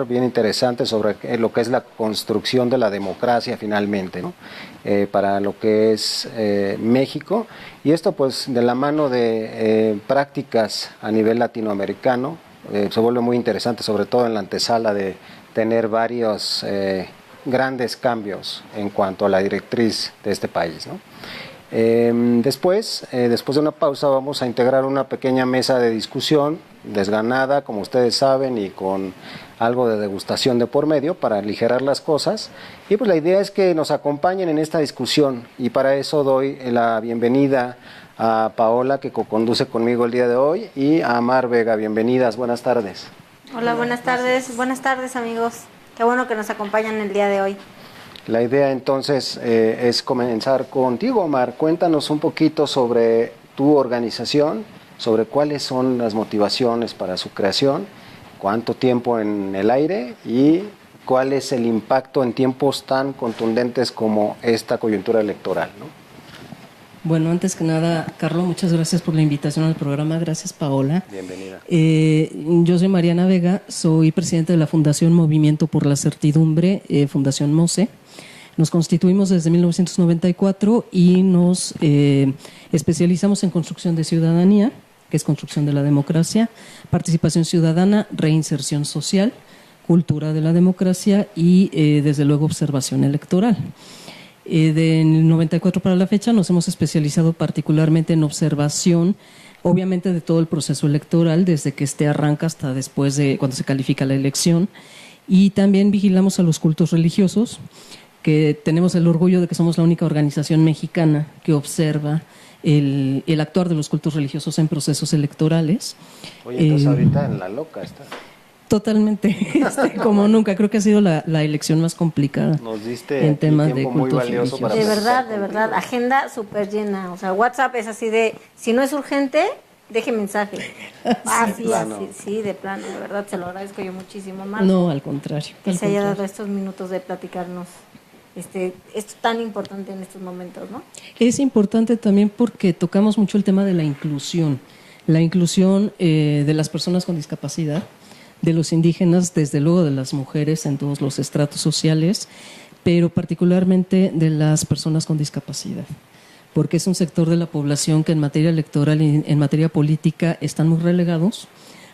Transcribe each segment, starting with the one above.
bien interesante sobre lo que es la construcción de la democracia finalmente, ¿no? Para lo que es México, y esto pues de la mano de prácticas a nivel latinoamericano. Se vuelve muy interesante, sobre todo en la antesala de tener varios grandes cambios en cuanto a la directriz de este país, ¿no? Después de una pausa, vamos a integrar una pequeña mesa de discusión desganada, como ustedes saben, y con algo de degustación de por medio para aligerar las cosas. Y pues la idea es que nos acompañen en esta discusión, y para eso doy la bienvenida a Paola, que co-conduce conmigo el día de hoy, y a Mar Vega. Bienvenidas, buenas tardes. Hola, buenas tardes amigos. Qué bueno que nos acompañan el día de hoy. La idea entonces es comenzar contigo, Mar. Cuéntanos un poquito sobre tu organización, sobre cuáles son las motivaciones para su creación, cuánto tiempo en el aire y cuál es el impacto en tiempos tan contundentes como esta coyuntura electoral, ¿no? Bueno, antes que nada, Carlos, muchas gracias por la invitación al programa. Gracias, Paola. Bienvenida. Yo soy Mariana Vega, soy presidenta de la Fundación Movimiento por la Certidumbre, Fundación MOCE. Nos constituimos desde 1994 y nos especializamos en construcción de ciudadanía, que es construcción de la democracia, participación ciudadana, reinserción social, cultura de la democracia y, desde luego, observación electoral. Del 94 para la fecha nos hemos especializado particularmente en observación, obviamente de todo el proceso electoral, desde que arranca hasta después de cuando se califica la elección, y también vigilamos a los cultos religiosos, que tenemos el orgullo de que somos la única organización mexicana que observa el actuar de los cultos religiosos en procesos electorales. Oye, entonces ahorita en la loca está. Totalmente, como nunca. Creo que ha sido la elección más complicada. Nos diste en temas de tiempo muy cultos valioso para de verdad, agenda súper llena. O sea, WhatsApp es así de, si no es urgente, deje mensaje. Sí, de plano, de verdad, se lo agradezco yo muchísimo, Marco. No, al contrario. Que se haya dado estos minutos de platicarnos esto tan importante en estos momentos, ¿no? Es importante también porque tocamos mucho el tema de la inclusión de las personas con discapacidad, de los indígenas, desde luego de las mujeres en todos los estratos sociales, pero particularmente de las personas con discapacidad, porque es un sector de la población que en materia electoral y en materia política están muy relegados,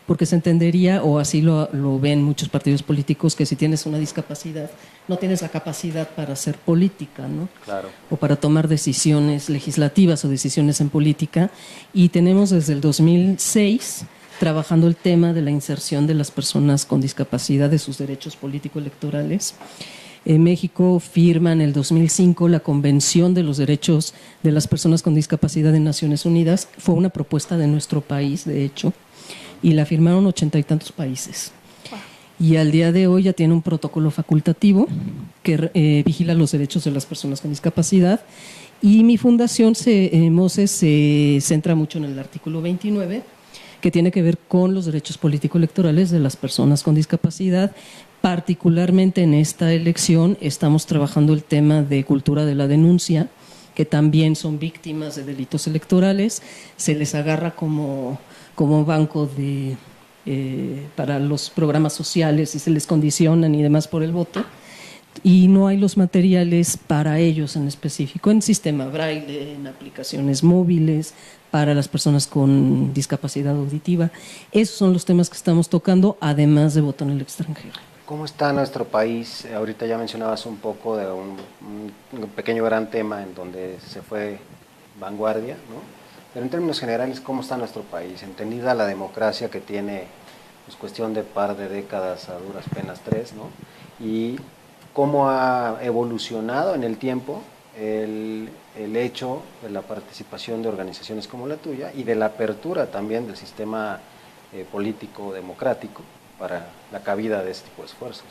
porque se entendería, o así lo ven muchos partidos políticos, que si tienes una discapacidad no tienes la capacidad para hacer política, ¿no? Claro. O para tomar decisiones legislativas o decisiones en política. Y tenemos desde el 2006 trabajando el tema de la inserción de las personas con discapacidad, de sus derechos político-electorales. En México firma en el 2005 la Convención de los Derechos de las Personas con Discapacidad de Naciones Unidas. Fue una propuesta de nuestro país, de hecho, y la firmaron 80 y tantos países. Y al día de hoy ya tiene un protocolo facultativo que vigila los derechos de las personas con discapacidad. Y mi fundación, MOCE, se centra mucho en el artículo 29, que tiene que ver con los derechos político-electorales de las personas con discapacidad. Particularmente en esta elección estamos trabajando el tema de cultura de la denuncia, que también son víctimas de delitos electorales. Se les agarra como banco para los programas sociales y se les condicionan y demás por el voto, y no hay los materiales para ellos en específico, en sistema braille, en aplicaciones móviles para las personas con discapacidad auditiva. Esos son los temas que estamos tocando, además de voto en el extranjero. ¿Cómo está nuestro país? Ahorita ya mencionabas un poco de un pequeño gran tema en donde se fue vanguardia, ¿no? Pero en términos generales, ¿cómo está nuestro país? Entendida la democracia que tiene pues, cuestión de par de décadas, a duras penas 3, ¿no? Y cómo ha evolucionado en el tiempo el hecho de la participación de organizaciones como la tuya y de la apertura también del sistema político democrático para la cabida de este tipo de esfuerzos,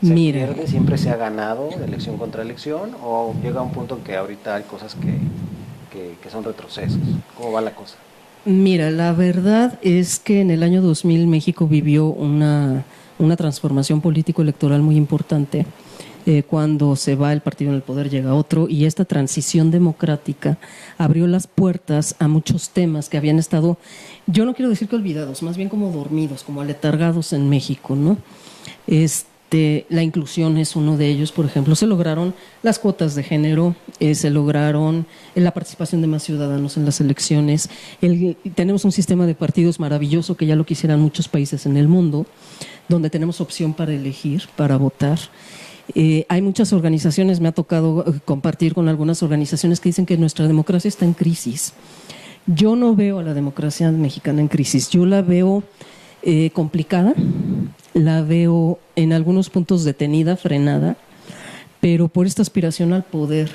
¿no? ¿Se pierde, siempre se ha ganado de elección contra elección, o llega a un punto en que ahorita hay cosas que son retrocesos? ¿Cómo va la cosa? Mira, la verdad es que en el año 2000 México vivió una transformación político-electoral muy importante, Cuando se va el partido en el poder llega otro, y esta transición democrática abrió las puertas a muchos temas que habían estado, yo no quiero decir que olvidados, más bien como dormidos, como aletargados en México, ¿no? La inclusión es uno de ellos, por ejemplo. Se lograron las cuotas de género, se lograron la participación de más ciudadanos en las elecciones. Tenemos un sistema de partidos maravilloso que ya lo quisieran muchos países en el mundo, donde tenemos opción para elegir, para votar. Hay muchas organizaciones, me ha tocado compartir con algunas organizaciones que dicen que nuestra democracia está en crisis. Yo no veo a la democracia mexicana en crisis, yo la veo complicada, la veo en algunos puntos detenida, frenada, pero por esta aspiración al poder.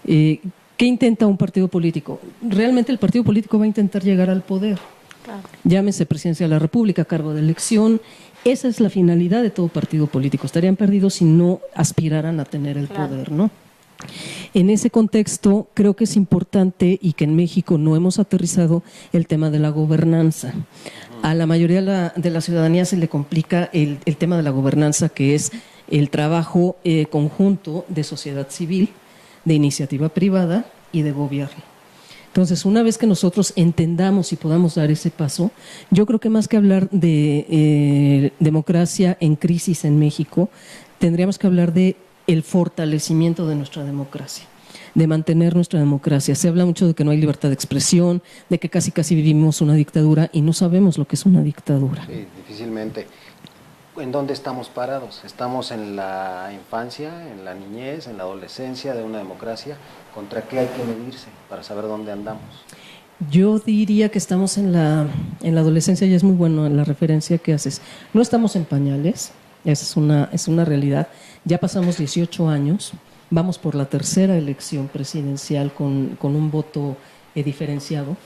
¿Qué intenta un partido político? Realmente el partido político va a intentar llegar al poder. Claro. Llámese presidencia de la República, cargo de elección. Esa es la finalidad de todo partido político. Estarían perdidos si no aspiraran a tener el poder, ¿no? En ese contexto, creo que es importante, y que en México no hemos aterrizado, el tema de la gobernanza. A la mayoría de la ciudadanía se le complica el tema de la gobernanza, que es el trabajo conjunto de sociedad civil, de iniciativa privada y de gobierno. Entonces, una vez que nosotros entendamos y podamos dar ese paso, yo creo que más que hablar de democracia en crisis en México, tendríamos que hablar de el fortalecimiento de nuestra democracia, de mantener nuestra democracia. Se habla mucho de que no hay libertad de expresión, de que casi vivimos una dictadura, y no sabemos lo que es una dictadura. Sí, difícilmente. ¿En dónde estamos parados? ¿Estamos en la infancia, en la niñez, en la adolescencia de una democracia? ¿Contra qué hay que medirse para saber dónde andamos? Yo diría que estamos en la adolescencia, y es muy bueno la referencia que haces. No estamos en pañales, esa es una realidad. Ya pasamos 18 años, vamos por la tercera elección presidencial con un voto diferenciado,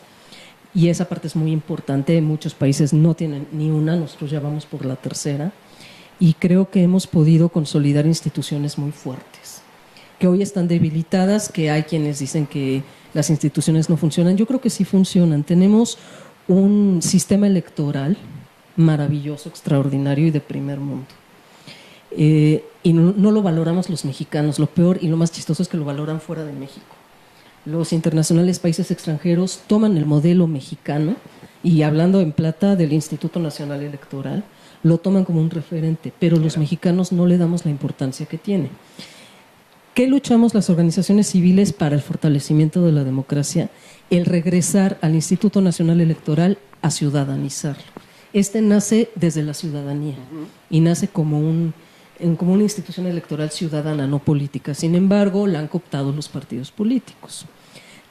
y esa parte es muy importante. Muchos países no tienen ni una, nosotros ya vamos por la tercera, y creo que hemos podido consolidar instituciones muy fuertes, que hoy están debilitadas, que hay quienes dicen que las instituciones no funcionan. Yo creo que sí funcionan. Tenemos un sistema electoral maravilloso, extraordinario y de primer mundo. Y no lo valoramos los mexicanos. Lo peor y lo más chistoso es que lo valoran fuera de México. Los internacionales, países extranjeros, toman el modelo mexicano, y hablando en plata del Instituto Nacional Electoral, lo toman como un referente, pero los mexicanos no le damos la importancia que tiene. ¿Qué luchamos las organizaciones civiles para el fortalecimiento de la democracia? El regresar al Instituto Nacional Electoral a ciudadanizarlo. Nace desde la ciudadanía y nace como una institución electoral ciudadana, no política. Sin embargo, la han cooptado los partidos políticos.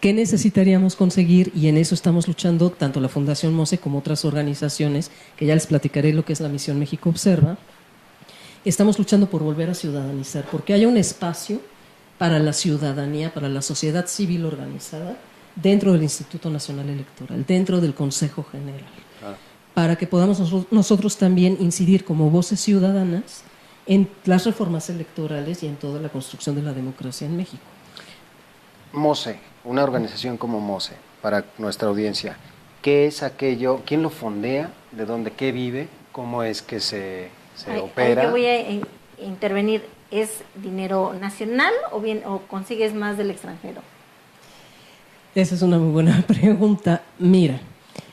¿Qué necesitaríamos conseguir? Y en eso estamos luchando tanto la Fundación MOSE como otras organizaciones, que ya les platicaré lo que es la Misión México Observa. Estamos luchando por volver a ciudadanizar, porque haya un espacio para la ciudadanía, para la sociedad civil organizada, dentro del Instituto Nacional Electoral, dentro del Consejo General, para que podamos nosotros también incidir como voces ciudadanas en las reformas electorales y en toda la construcción de la democracia en México. MOSE, una organización como MOSE, para nuestra audiencia, ¿qué es aquello? ¿Quién lo fondea? ¿De dónde? ¿Qué vive? ¿Cómo es que se opera? Yo voy a intervenir. ¿Es dinero nacional o consigues más del extranjero? Esa es una muy buena pregunta. Mira,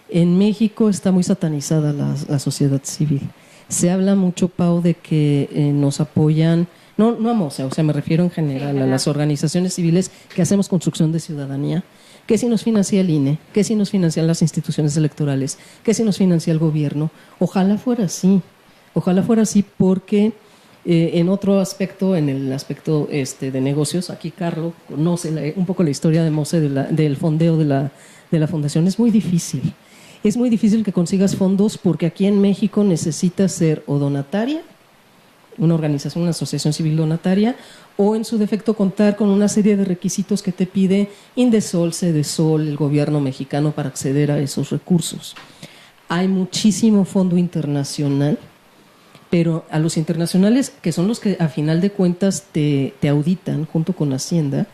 en México está muy satanizada la sociedad civil. Se habla mucho, Pau, de que nos apoyan, no a MOSE, o sea, me refiero en general a las organizaciones civiles que hacemos construcción de ciudadanía, que si nos financia el INE, que si nos financian las instituciones electorales, que si nos financia el gobierno. Ojalá fuera así porque en otro aspecto, en el aspecto de negocios, aquí Carlos conoce un poco la historia de MOSE, del fondeo de la fundación. Es muy difícil. Es muy difícil que consigas fondos, porque aquí en México necesitas ser o donataria, una organización, una asociación civil donataria, o en su defecto contar con una serie de requisitos que te pide Indesol, Cedesol, el gobierno mexicano, para acceder a esos recursos. Hay muchísimo fondo internacional, pero a los internacionales, que son los que a final de cuentas te auditan junto con Hacienda,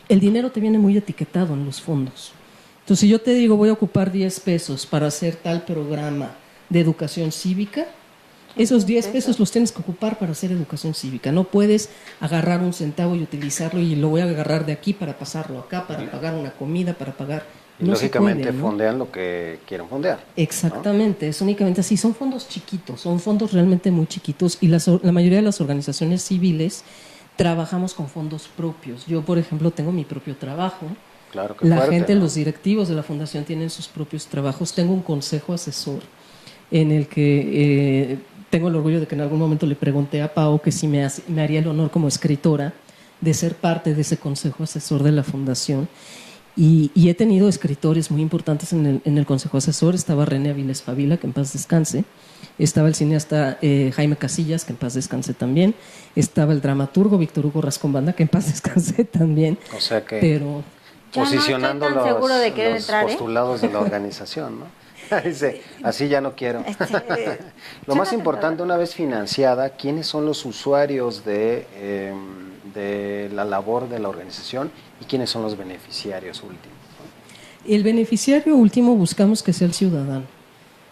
el dinero te viene muy etiquetado en los fondos. Entonces, si yo te digo voy a ocupar 10 pesos para hacer tal programa de educación cívica, Esos 10 pesos los tienes que ocupar para hacer educación cívica. No puedes agarrar un centavo y utilizarlo y lo voy a agarrar de aquí para pasarlo acá, para pagar una comida, para pagar... Y no lógicamente se puede, ¿no? fondean lo que quieren fondear. Exactamente, ¿no? Es únicamente así. Son fondos chiquitos, son fondos realmente muy chiquitos y la mayoría de las organizaciones civiles trabajamos con fondos propios. Yo, por ejemplo, tengo mi propio trabajo. Claro, que la fuerte, gente, ¿no? Los directivos de la fundación tienen sus propios trabajos. Tengo un consejo asesor en el que tengo el orgullo de que en algún momento le pregunté a Pau que si me haría el honor como escritora de ser parte de ese consejo asesor de la fundación. Y he tenido escritores muy importantes en el consejo asesor. Estaba René Avilés Favila, que en paz descanse. Estaba el cineasta Jaime Casillas, que en paz descanse también. Estaba el dramaturgo Víctor Hugo Rascón-Banda, que en paz descanse también. O sea que pero posicionando no estoy tan seguro de querer los entrar, postulados de la organización, ¿no? Dice, así ya no quiero. Lo más importante, una vez financiada, ¿quiénes son los usuarios de la labor de la organización y quiénes son los beneficiarios últimos? El beneficiario último buscamos que sea el ciudadano.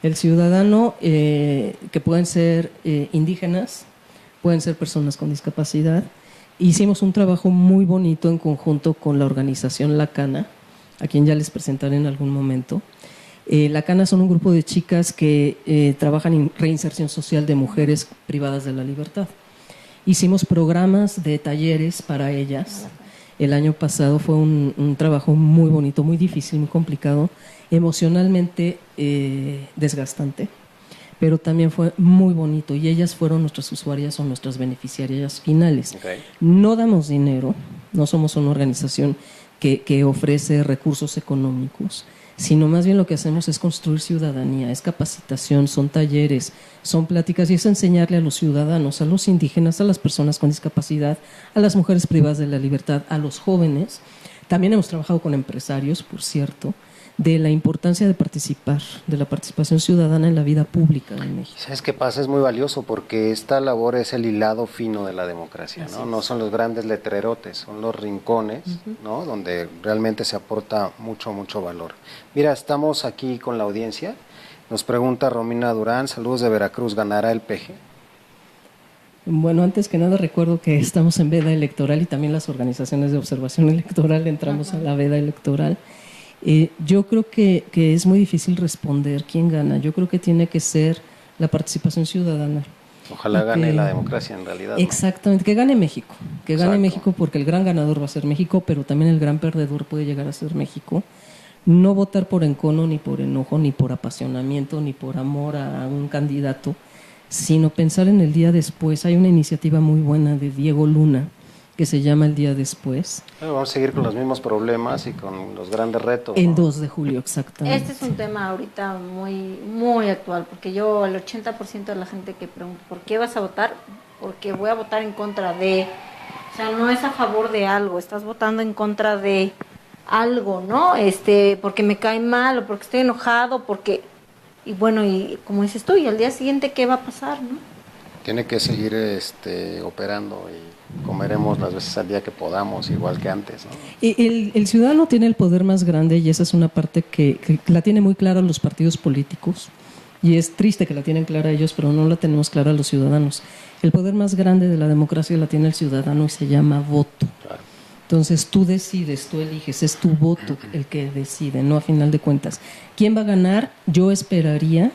El ciudadano, que pueden ser indígenas, pueden ser personas con discapacidad. Hicimos un trabajo muy bonito en conjunto con la organización La Cana, a quien ya les presentaré en algún momento. La Cana son un grupo de chicas que trabajan en reinserción social de mujeres privadas de la libertad. Hicimos programas de talleres para ellas. El año pasado fue un trabajo muy bonito, muy difícil, muy complicado, emocionalmente desgastante, pero también fue muy bonito y ellas fueron nuestras usuarias o nuestras beneficiarias finales. Okay. No damos dinero, no somos una organización que ofrece recursos económicos, sino más bien lo que hacemos es construir ciudadanía, es capacitación, son talleres, son pláticas y es enseñarle a los ciudadanos, a los indígenas, a las personas con discapacidad, a las mujeres privadas de la libertad, a los jóvenes. También hemos trabajado con empresarios, por cierto, de la importancia de participar, de la participación ciudadana en la vida pública de México. ¿Sabes qué pasa? Es muy valioso porque esta labor es el hilado fino de la democracia, ¿no? No son los grandes letrerotes, son los rincones, ¿no? Donde realmente se aporta mucho, mucho valor. Mira, estamos aquí con la audiencia. Nos pregunta Romina Durán, saludos de Veracruz, ¿ganará el PG? Bueno, antes que nada recuerdo que estamos en veda electoral y también las organizaciones de observación electoral entramos a la veda electoral. Yo creo que es muy difícil responder quién gana. Yo creo que tiene que ser la participación ciudadana. Ojalá gane la democracia en realidad, ¿no? Exactamente, que gane México. Que gane Exacto. México porque el gran ganador va a ser México, pero también el gran perdedor puede llegar a ser México. No votar por encono, ni por enojo, ni por apasionamiento, ni por amor a un candidato, sino pensar en el día después. Hay una iniciativa muy buena de Diego Luna que se llama El Día Después. Vamos a seguir con los mismos problemas y con los grandes retos, El ¿no? 2 de julio, exactamente. Este es un tema ahorita muy, muy actual, porque yo, el 80% de la gente que pregunta, ¿por qué vas a votar? Porque voy a votar en contra de... O sea, no es a favor de algo, estás votando en contra de algo, ¿no? Porque me cae mal, o porque estoy enojado, porque... Y bueno, y como dices tú, y al día siguiente, ¿qué va a pasar, no? Tiene que seguir operando y comeremos las veces al día que podamos, igual que antes, ¿no? El ciudadano tiene el poder más grande y esa es una parte que la tiene muy clara los partidos políticos y es triste que la tienen clara ellos, pero no la tenemos clara los ciudadanos. El poder más grande de la democracia la tiene el ciudadano y se llama voto. Claro. Entonces tú decides, tú eliges, es tu voto el que decide, ¿no? A final de cuentas. ¿Quién va a ganar? Yo esperaría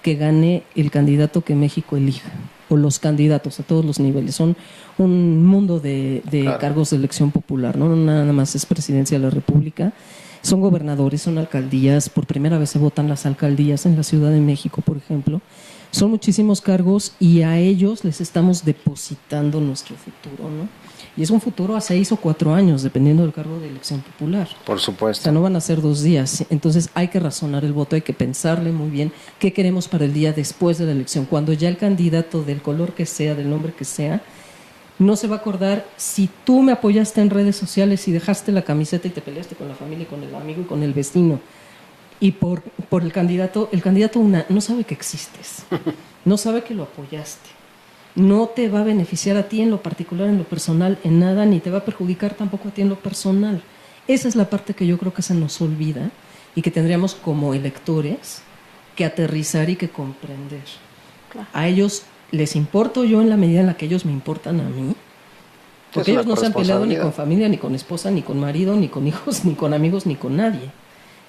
que gane el candidato que México elija, o los candidatos a todos los niveles. Son un mundo de Claro. cargos de elección popular, ¿no? Nada más es presidencia de la República. Son gobernadores, son alcaldías, por primera vez se votan las alcaldías en la Ciudad de México, por ejemplo. Son muchísimos cargos y a ellos les estamos depositando nuestro futuro, ¿no? Y es un futuro a 6 o 4 años, dependiendo del cargo de elección popular. Por O supuesto. sea, no van a ser 2 días. Entonces hay que razonar el voto, hay que pensarle muy bien qué queremos para el día después de la elección. Cuando ya el candidato, del color que sea, del nombre que sea, no se va a acordar si tú me apoyaste en redes sociales y dejaste la camiseta y te peleaste con la familia, con el amigo y con el vecino. Y por el candidato no sabe que existes, no sabe que lo apoyaste. No te va a beneficiar a ti en lo particular, en lo personal, en nada, ni te va a perjudicar tampoco a ti en lo personal. Esa es la parte que yo creo que se nos olvida y que tendríamos como electores que aterrizar y que comprender. Claro. A ellos les importo yo en la medida en la que ellos me importan a mí. Porque Es una ellos no se han peleado ni corresponsabilidad. con familia, ni con esposa, ni con marido, ni con hijos, ni con amigos, ni con nadie.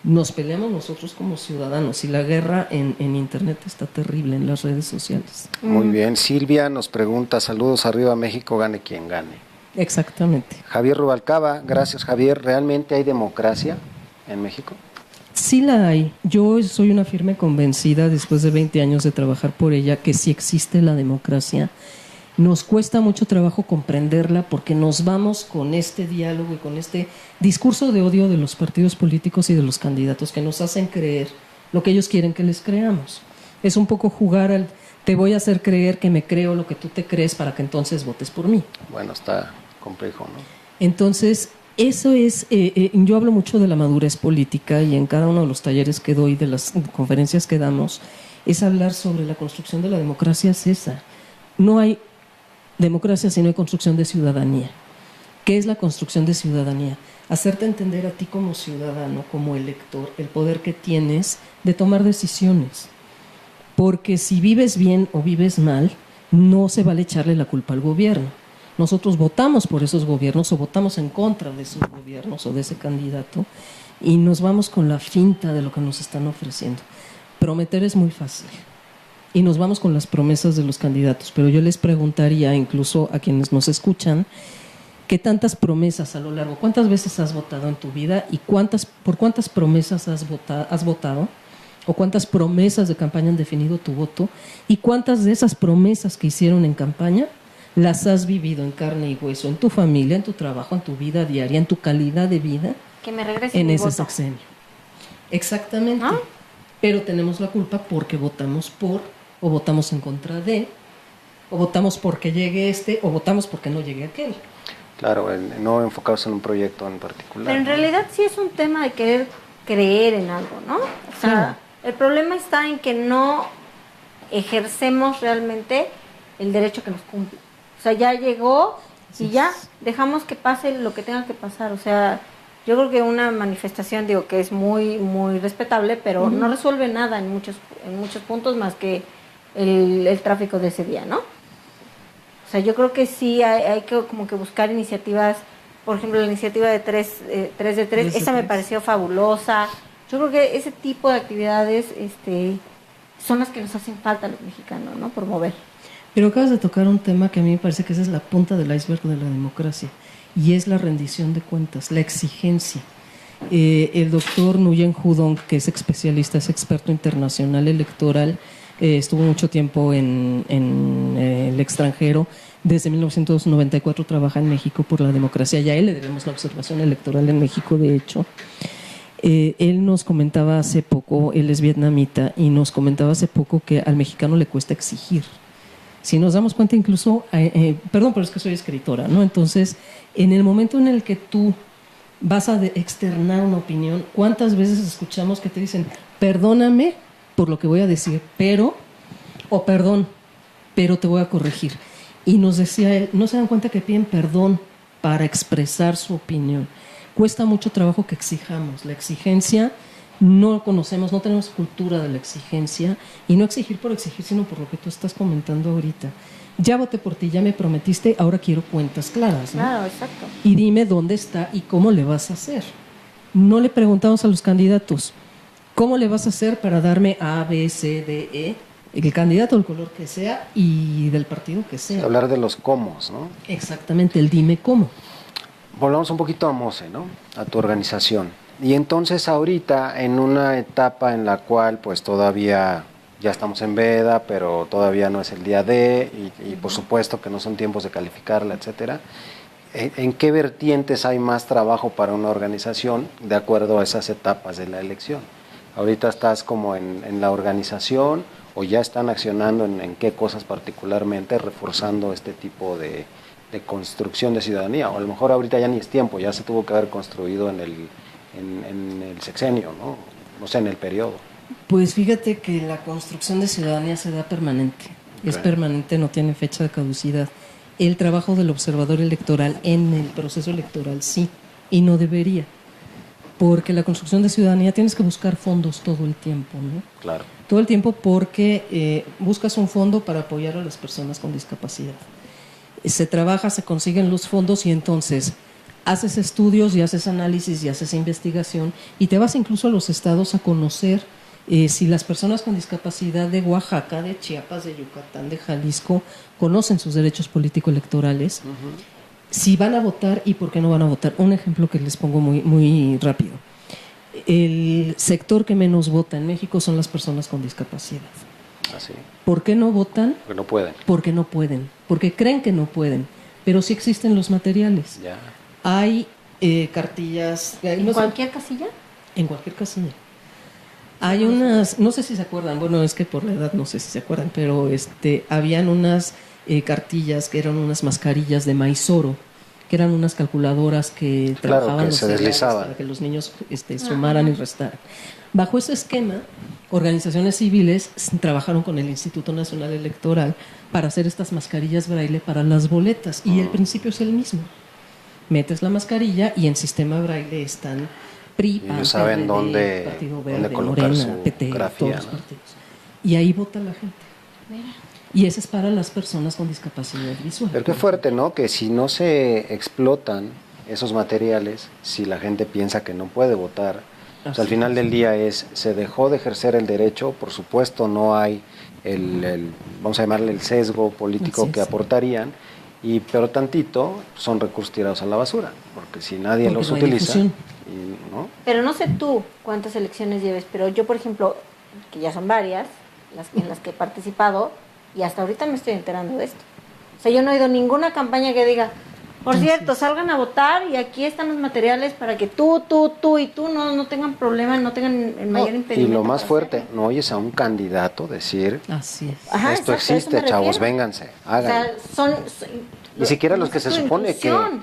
Nos peleamos nosotros como ciudadanos y la guerra en Internet está terrible, en las redes sociales. Muy bien. Silvia nos pregunta, saludos arriba México, gane quien gane. Exactamente. Javier Rubalcaba, gracias Javier. ¿Realmente hay democracia en México? Sí la hay. Yo soy una firme convencida, después de 20 años de trabajar por ella, que sí existe la democracia. Nos cuesta mucho trabajo comprenderla porque nos vamos con este diálogo y con este discurso de odio de los partidos políticos y de los candidatos que nos hacen creer lo que ellos quieren que les creamos. Es un poco jugar al te voy a hacer creer que me creo lo que tú te crees para que entonces votes por mí. Bueno, está complejo, ¿no? Entonces, eso es, yo hablo mucho de la madurez política y en cada uno de los talleres que doy, de las conferencias que damos, es hablar sobre la construcción de la democracia, es esa. No hay democracia si no hay construcción de ciudadanía. ¿Qué es la construcción de ciudadanía? Hacerte entender a ti como ciudadano, como elector, el poder que tienes de tomar decisiones. Porque si vives bien o vives mal, no se vale echarle la culpa al gobierno. Nosotros votamos por esos gobiernos o votamos en contra de esos gobiernos o de ese candidato y nos vamos con la finta de lo que nos están ofreciendo. Prometer es muy fácil y nos vamos con las promesas de los candidatos, pero yo les preguntaría incluso a quienes nos escuchan, ¿qué tantas promesas a lo largo? ¿Cuántas veces has votado en tu vida y por cuántas promesas has votado? ¿O cuántas promesas de campaña han definido tu voto? ¿Y cuántas de esas promesas que hicieron en campaña las has vivido en carne y hueso, en tu familia, en tu trabajo, en tu vida diaria, en tu calidad de vida? Que me regrese en mi ese voto. sexenio. Exactamente. ¿Ah? Pero tenemos la culpa porque votamos por, o votamos en contra de, o votamos porque llegue este, o votamos porque no llegue aquel. Claro, no enfocarse en un proyecto en particular. Pero en ¿no? realidad sí es un tema de querer creer en algo, ¿no? O sea, Claro. el problema está en que no ejercemos realmente el derecho que nos cumple. O sea, ya llegó y ya dejamos que pase lo que tenga que pasar. O sea, yo creo que una manifestación, digo, que es muy, muy respetable, pero no resuelve nada en muchos puntos más que el tráfico de ese día, ¿no? O sea, yo creo que sí hay que como que buscar iniciativas, por ejemplo, la iniciativa de 3 de 3, esa me pareció fabulosa. Yo creo que ese tipo de actividades son las que nos hacen falta a los mexicanos, ¿no? Promover. Pero acabas de tocar un tema que a mí me parece que esa es la punta del iceberg de la democracia, y es la rendición de cuentas, la exigencia. El doctor Nguyen Phu Dong, que es especialista, es experto internacional electoral, estuvo mucho tiempo en el extranjero, desde 1994 trabaja en México por la democracia, y a él le debemos la observación electoral en México, de hecho. Él nos comentaba hace poco, él es vietnamita, y nos comentaba hace poco que al mexicano le cuesta exigir. Si nos damos cuenta incluso, perdón, pero es que soy escritora, ¿no? Entonces, en el momento en el que tú vas a externar una opinión, ¿cuántas veces escuchamos que te dicen, perdóname por lo que voy a decir, pero, o perdón, pero te voy a corregir? Y nos decía él, no se dan cuenta que piden perdón para expresar su opinión. Cuesta mucho trabajo que exijamos. La exigencia no conocemos, no tenemos cultura de la exigencia, y no exigir por exigir, sino por lo que tú estás comentando ahorita. Ya voté por ti, ya me prometiste, ahora quiero cuentas claras, ¿no? Claro, exacto. Y dime dónde está y cómo le vas a hacer. No le preguntamos a los candidatos, ¿cómo le vas a hacer para darme A, B, C, D, E? El candidato del color que sea y del partido que sea. Hablar de los cómo, ¿no? Exactamente, el dime cómo. Volvamos un poquito a Mose, ¿no? A tu organización. Y entonces ahorita en una etapa en la cual pues todavía ya estamos en veda, pero todavía no es el día D y por supuesto que no son tiempos de calificarla, etcétera. ¿En qué vertientes hay más trabajo para una organización de acuerdo a esas etapas de la elección? Ahorita estás como en la organización o ya están accionando en qué cosas particularmente reforzando este tipo de construcción de ciudadanía, o a lo mejor ahorita ya ni es tiempo, ya se tuvo que haber construido en el sexenio, ¿no? O sea, en el periodo. Pues fíjate que la construcción de ciudadanía se da permanente, es permanente, no tiene fecha de caducidad. El trabajo del observador electoral en el proceso electoral sí, y no debería. porque la construcción de ciudadanía tienes que buscar fondos todo el tiempo, ¿no? Claro. Todo el tiempo porque buscas un fondo para apoyar a las personas con discapacidad. Se trabaja, se consiguen los fondos y entonces haces estudios y haces análisis y haces investigación y te vas incluso a los estados a conocer si las personas con discapacidad de Oaxaca, de Chiapas, de Yucatán, de Jalisco conocen sus derechos político-electorales, si van a votar y por qué no van a votar. Un ejemplo que les pongo muy, muy rápido. El sector que menos vota en México son las personas con discapacidad. Así. ¿Por qué no votan? Porque no pueden. Porque no pueden, porque creen que no pueden, pero sí existen los materiales. Ya. Hay cartillas... ¿En cualquier casilla? En cualquier casilla. Hay unas, no sé si se acuerdan, bueno, es que por la edad no sé si se acuerdan, pero habían unas cartillas que eran unas mascarillas de Maizoro, que eran unas calculadoras que trabajaban que los se cereales deslizaban para que los niños sumaran y restaran. Bajo ese esquema, organizaciones civiles trabajaron con el Instituto Nacional Electoral para hacer estas mascarillas braille para las boletas, y el principio es el mismo. Metes la mascarilla y en sistema braille están PRI, PAN, saben PRD, dónde, Partido dónde Verde, colocar Morena, su PT, grafía, todos los ¿no? partidos. Y ahí vota la gente. Mira. Y ese es para las personas con discapacidad visual. Pero qué fuerte, ¿no? Que si no se explotan esos materiales, si la gente piensa que no puede votar, pues al final del día se dejó de ejercer el derecho, por supuesto no hay vamos a llamarle el sesgo político que aportarían, pero tantito son recursos tirados a la basura, porque si nadie Porque los no hay utiliza, difusión. ¿no? Pero no sé tú cuántas elecciones lleves, pero yo, por ejemplo, que ya son varias, en las que he participado, y hasta ahorita me estoy enterando de esto. O sea, yo no he ido a ninguna campaña que diga, por cierto, salgan a votar y aquí están los materiales para que tú y tú no tengan problema, no tengan el mayor impedimento. Y lo más para fuerte, hacerlo. no oyes a un candidato decir, Así es. Ajá, esto exacto, a eso existe, me chavos, refiero. vénganse, O háganlo. sea, son Ni siquiera los no que es se tu supone que... inclusión.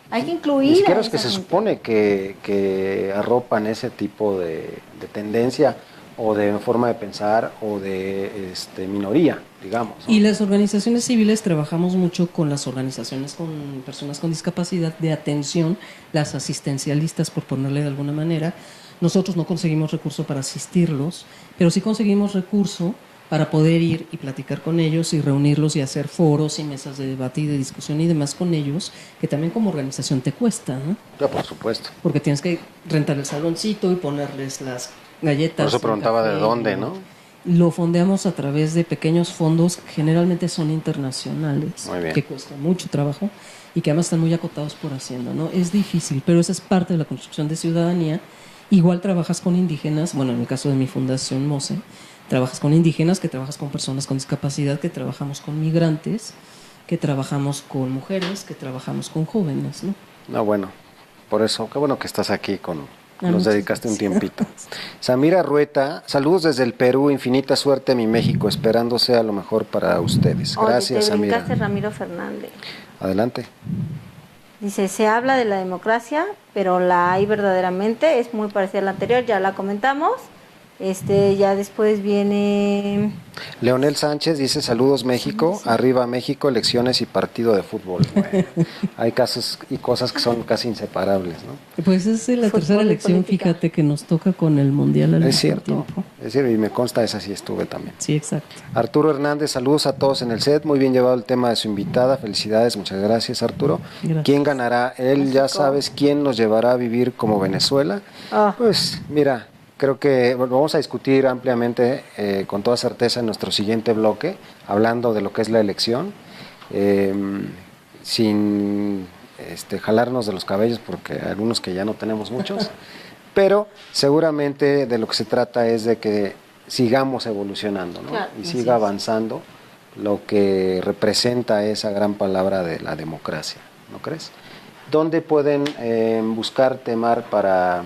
Hay que incluir. Ni siquiera a los que esa se gente. supone que arropan ese tipo de tendencia o de forma de pensar o de minoría, digamos, ¿no? Y las organizaciones civiles trabajamos mucho con las organizaciones con personas con discapacidad de atención, las asistencialistas, por ponerle de alguna manera. Nosotros no conseguimos recurso para asistirlos, pero sí conseguimos recurso para poder ir y platicar con ellos y reunirlos y hacer foros y mesas de debate y de discusión y demás con ellos, que también como organización te cuesta, ¿no? Ya, por supuesto. Porque tienes que rentar el saloncito y ponerles las galletas. Por eso el preguntaba café, de dónde, ¿no? Lo fondeamos a través de pequeños fondos, generalmente son internacionales, Muy bien. que cuestan mucho trabajo y que además están muy acotados por Hacienda, ¿no? Es difícil, pero esa es parte de la construcción de ciudadanía. Igual trabajas con indígenas, bueno, en el caso de mi fundación MOSE, trabajas con indígenas, que trabajas con personas con discapacidad, que trabajamos con migrantes, que trabajamos con mujeres, que trabajamos con jóvenes, ¿no? No, bueno, por eso, qué bueno que estás aquí nos muchas dedicaste un gracias. tiempito. Samira Rueta, saludos desde el Perú, infinita suerte mi México, esperando sea lo mejor para ustedes. Gracias, Oye, te Samira. brincaste, Ramiro Fernández. Adelante. Dice, se habla de la democracia, pero la hay verdaderamente, es muy parecida a la anterior, ya la comentamos. Ya después viene... Leonel Sánchez dice, saludos México, arriba México, elecciones y partido de fútbol. Bueno, hay casos y cosas que son casi inseparables, ¿no? Pues es la Fútbol tercera y elección, política. fíjate, que nos toca con el Mundial al Es mismo cierto, tiempo. es cierto, y me consta, esa sí estuve también. Sí, exacto. Arturo Hernández, saludos a todos en el set, muy bien llevado el tema de su invitada, felicidades, muchas gracias Arturo. Gracias. ¿Quién ganará? Él ya México. sabes quién nos llevará a vivir como Venezuela. Ah. Pues mira, creo que vamos a discutir ampliamente, con toda certeza, en nuestro siguiente bloque, hablando de lo que es la elección, sin jalarnos de los cabellos, porque hay algunos que ya no tenemos muchos, pero seguramente de lo que se trata es de que sigamos evolucionando, ¿no? Claro, Y así siga es. avanzando lo que representa esa gran palabra de la democracia, ¿no crees? ¿Dónde pueden buscar temar para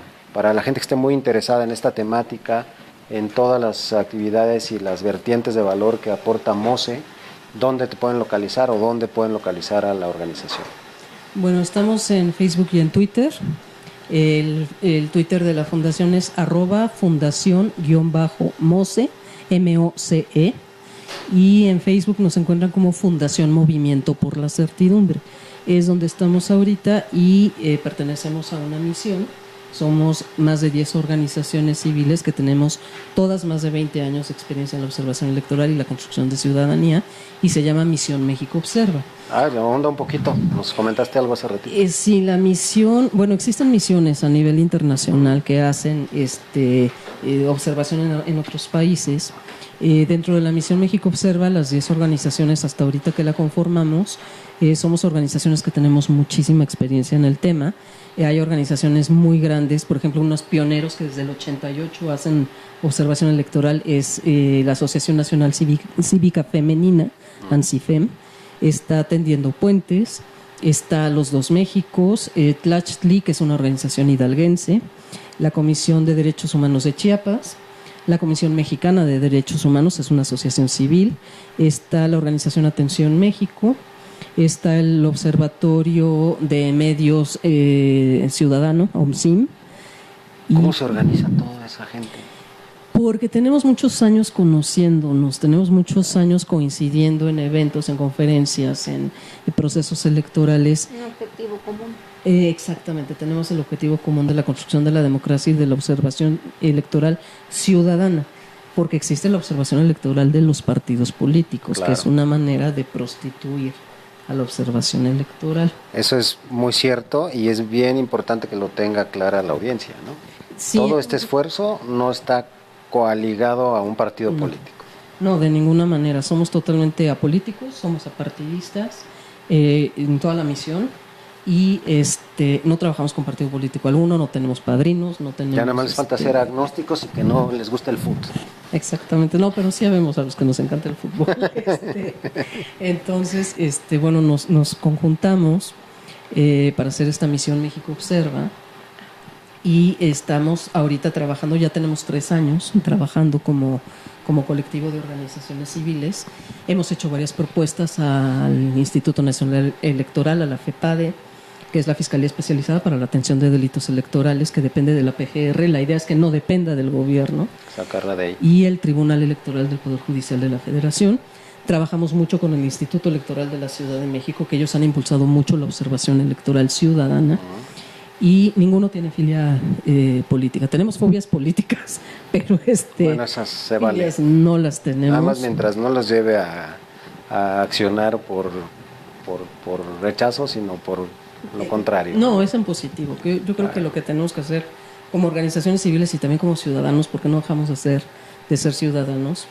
la gente que esté muy interesada en esta temática, en todas las actividades y las vertientes de valor que aporta MOSE? ¿Dónde te pueden localizar o dónde pueden localizar a la organización? Bueno, estamos en Facebook y en Twitter. El Twitter de la fundación es @fundación_MOSE, MOCE. Y en Facebook nos encuentran como Fundación Movimiento por la Certidumbre. Es donde estamos ahorita y pertenecemos a una misión Somos más de 10 organizaciones civiles que tenemos todas más de 20 años de experiencia en la observación electoral y la construcción de ciudadanía, y se llama Misión México Observa. Le ahonda un poquito, nos comentaste algo hace ratito. Sí, la misión, bueno, existen misiones a nivel internacional que hacen observación en otros países. Dentro de la Misión México Observa, las 10 organizaciones hasta ahorita que la conformamos, somos organizaciones que tenemos muchísima experiencia en el tema. Hay organizaciones muy grandes, por ejemplo, unos pioneros que desde el 88 hacen observación electoral, es la Asociación Nacional Cívica Femenina, ANSIFEM, está Tendiendo Puentes, está Los Dos Méxicos, Tlachtli, que es una organización hidalguense, la Comisión de Derechos Humanos de Chiapas, la Comisión Mexicana de Derechos Humanos, es una asociación civil, está la Organización Atención México, está el Observatorio de Medios Ciudadano, OMCIM. ¿Cómo se organiza toda esa gente? Porque tenemos muchos años conociéndonos, tenemos muchos años coincidiendo en eventos, en conferencias, en procesos electorales. Un objetivo común. Exactamente, tenemos el objetivo común de la construcción de la democracia y de la observación electoral ciudadana, porque existe la observación electoral de los partidos políticos, claro, que es una manera de prostituir a la observación electoral. Eso es muy cierto y es bien importante que lo tenga clara la audiencia, ¿no? Sí, todo este esfuerzo no está coaligado a un partido político. No, de ninguna manera. Somos totalmente apolíticos, somos apartidistas en toda la misión y no trabajamos con partido político alguno, no tenemos padrinos, no tenemos... Ya nada más les falta ser agnósticos y que no les gusta el fútbol. Exactamente, no, pero sí sabemos a los que nos encanta el fútbol. Entonces, bueno, nos conjuntamos para hacer esta misión México Observa. Y estamos ahorita trabajando, ya tenemos 3 años trabajando como colectivo de organizaciones civiles. Hemos hecho varias propuestas al Instituto Nacional Electoral, a la FEPADE, que es la Fiscalía Especializada para la Atención de Delitos Electorales, que depende de la PGR. La idea es que no dependa del gobierno. Sacarla de ahí. Y el Tribunal Electoral del Poder Judicial de la Federación. Trabajamos mucho con el Instituto Electoral de la Ciudad de México, que ellos han impulsado mucho la observación electoral ciudadana. Y ninguno tiene filia política. Tenemos fobias políticas, pero bueno, esas se vale. No las tenemos. Nada más mientras no las lleve a accionar por rechazo, sino por lo contrario. No, es en positivo. Yo creo que lo que tenemos que hacer como organizaciones civiles y también como ciudadanos, porque no dejamos de ser ciudadanos,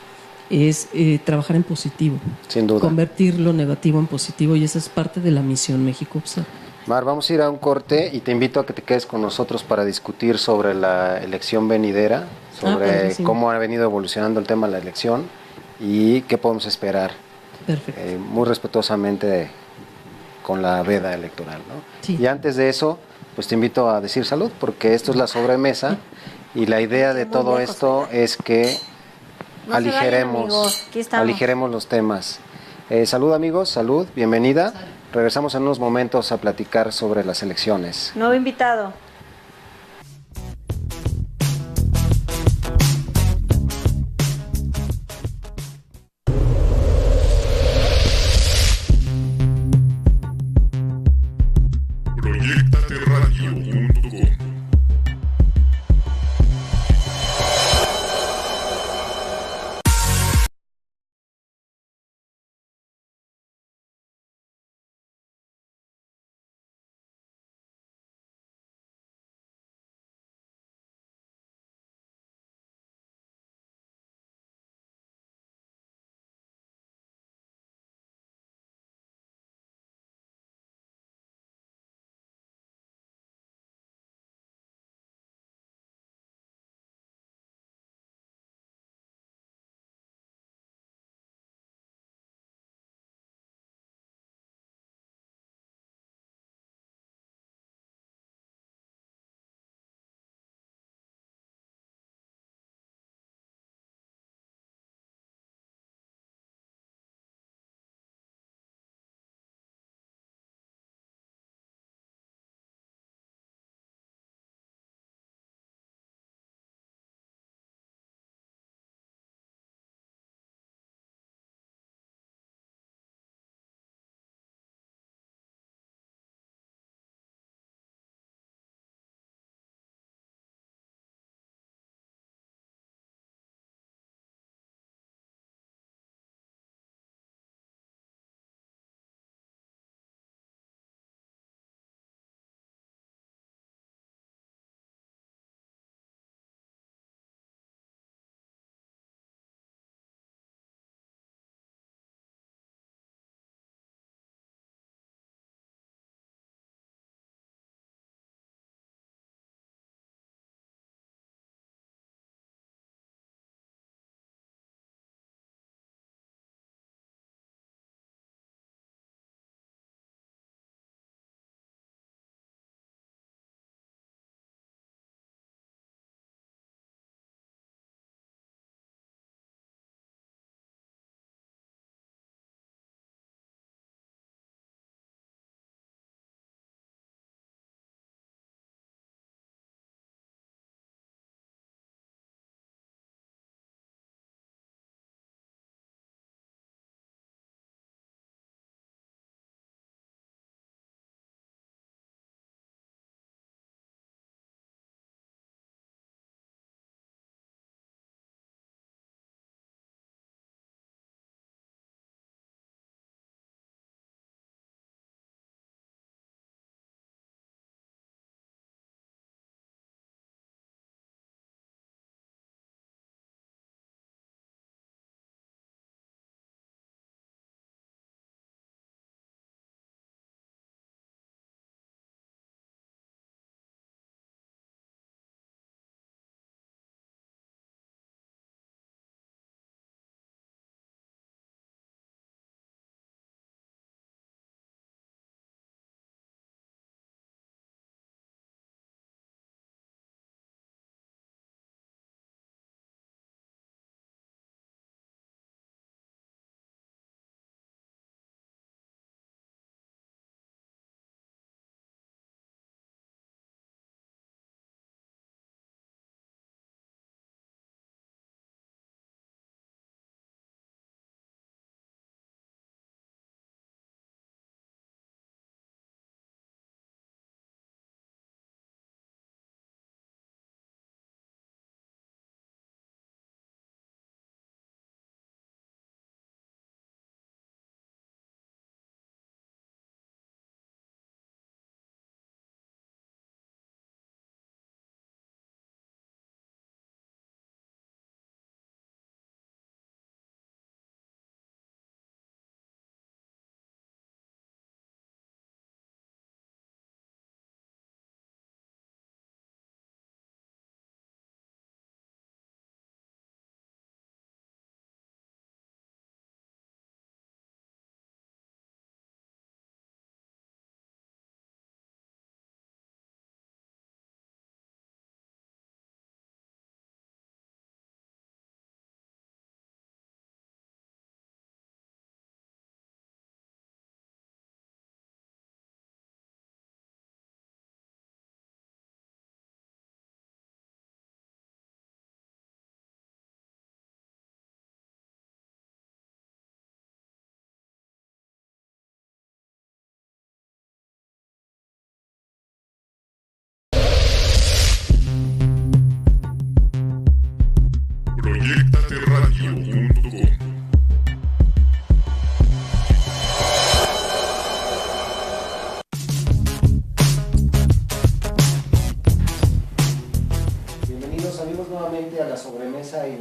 es trabajar en positivo. Sin duda. Convertir lo negativo en positivo, y esa es parte de la misión México Observa. Mar, vamos a ir a un corte y te invito a que te quedes con nosotros para discutir sobre la elección venidera, sobre cómo ha venido evolucionando el tema de la elección y qué podemos esperar. Perfecto. Muy respetuosamente con la veda electoral, ¿no? Sí. Y antes de eso, pues te invito a decir salud, porque esto es la sobremesa y la idea de todo esto es que aligeremos los temas. Salud, amigos, salud, bienvenida. Salud. Regresamos en unos momentos a platicar sobre las elecciones. Nuevo invitado.